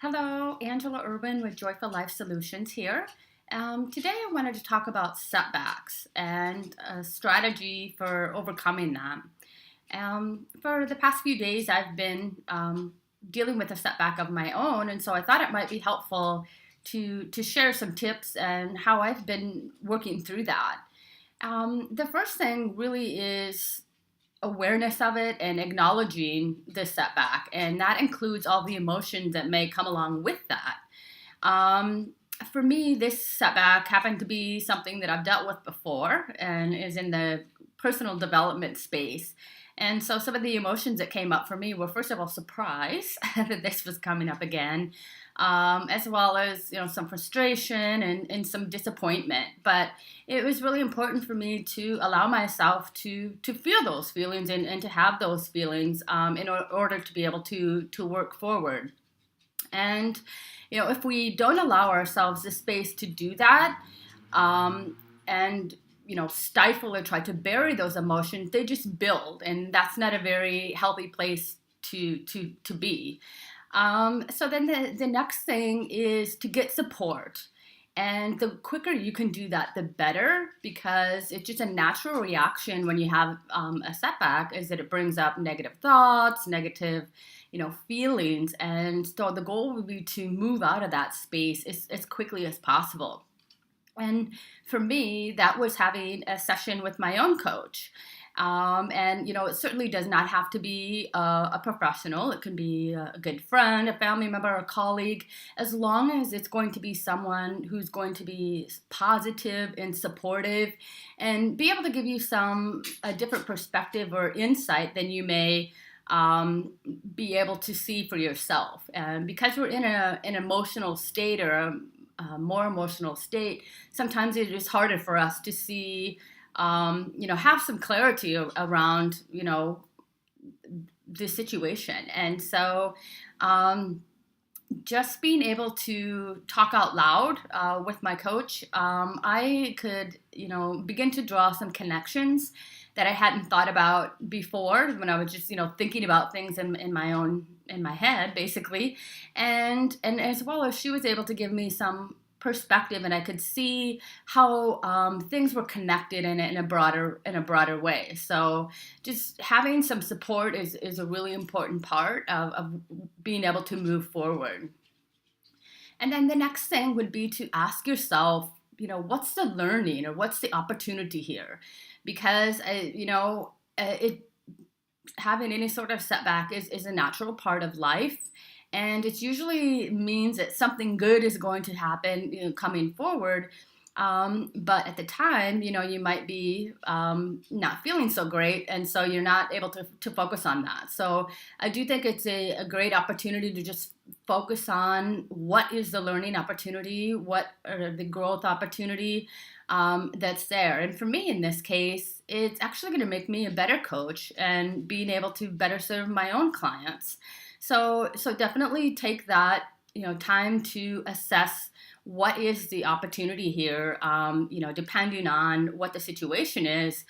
Hello, Angela Urban with Joyful Life Solutions here. Today I wanted to talk about setbacks and a strategy for overcoming them. For the past few days, I've been dealing with a setback of my own, and so I thought it might be helpful to share some tips and how I've been working through that. The first thing really is awareness of it and acknowledging the setback, and that includes all the emotions that may come along with that. Um, for me, this setback happened to be something that I've dealt with before and is in the personal development space. And so some of the emotions that came up for me were, first of all, surprise that this was coming up again, as well as some frustration and some disappointment. But it was really important for me to allow myself to feel those feelings and to have those feelings in order to be able to work forward. And if we don't allow ourselves the space to do that, and stifle or try to bury those emotions, they just build, and that's not a very healthy place to be. So then the next thing is to get support. And the quicker you can do that, the better, because it's just a natural reaction when you have a setback is that it brings up negative thoughts, negative, feelings. And so the goal would be to move out of that space as quickly as possible. And for me, that was having a session with my own coach. And it certainly does not have to be a professional. It can be a good friend, a family member, a colleague, as long as it's going to be someone who's going to be positive and supportive and be able to give you a different perspective or insight than you may be able to see for yourself. And because we're in an emotional state or a more emotional state, sometimes it is harder for us to see, have some clarity around, the situation. And so just being able to talk out loud with my coach, I could, begin to draw some connections that I hadn't thought about before when I was just, thinking about things in my head, basically. And as well as she was able to give me some perspective, and I could see how things were connected in a broader way. So just having some support is a really important part of being able to move forward. And then the next thing would be to ask yourself, what's the learning or what's the opportunity here? Because it having any sort of setback is a natural part of life. And it usually means that something good is going to happen, coming forward. But at the time, you might be not feeling so great, and so you're not able to focus on that. So I do think it's a great opportunity to just focus on what is the learning opportunity, what are the growth opportunity that's there. And for me, in this case, it's actually going to make me a better coach and being able to better serve my own clients. So definitely take that, time to assess what is the opportunity here, depending on what the situation is.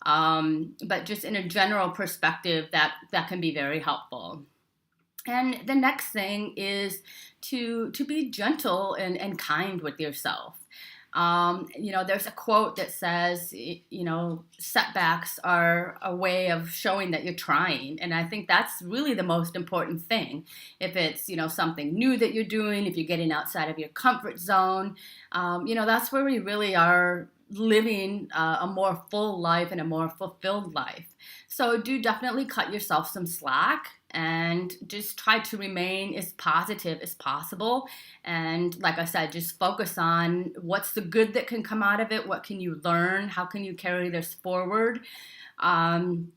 But just in a general perspective, that can be very helpful. And the next thing is to be gentle and kind with yourself. There's a quote that says, setbacks are a way of showing that you're trying. And I think that's really the most important thing. If it's, something new that you're doing, if you're getting outside of your comfort zone, that's where we really are living a more full life and a more fulfilled life. So do definitely cut yourself some slack and just try to remain as positive as possible. And like I said, just focus on what's the good that can come out of it. What can you learn? How can you carry this forward? And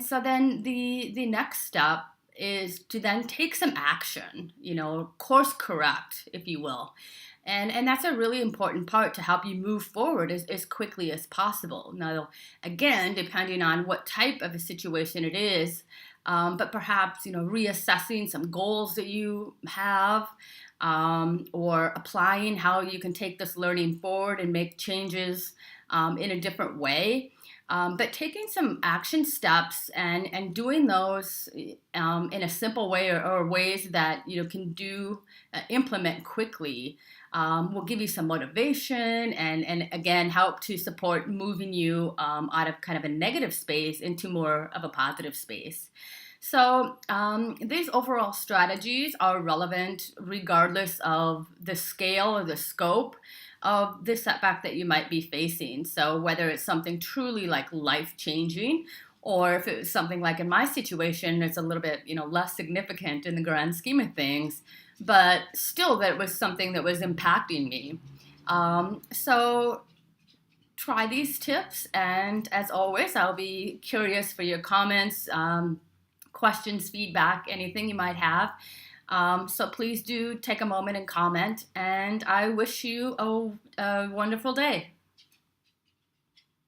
so then the next step is to then take some action, course correct, if you will. And that's a really important part to help you move forward as quickly as possible. Now, again, depending on what type of a situation it is, but perhaps, reassessing some goals that you have, or applying how you can take this learning forward and make changes in a different way. But taking some action steps and doing those in a simple way or ways that you know can do implement quickly will give you some motivation and again help to support moving you out of kind of a negative space into more of a positive space. So these overall strategies are relevant regardless of the scale or the scope of the setback that you might be facing. So whether it's something truly like life changing, or if it's something like in my situation, it's a little bit less significant in the grand scheme of things, but still that was something that was impacting me. So try these tips, and as always, I'll be curious for your comments. Questions, feedback, anything you might have. So please do take a moment and comment. And I wish you a wonderful day.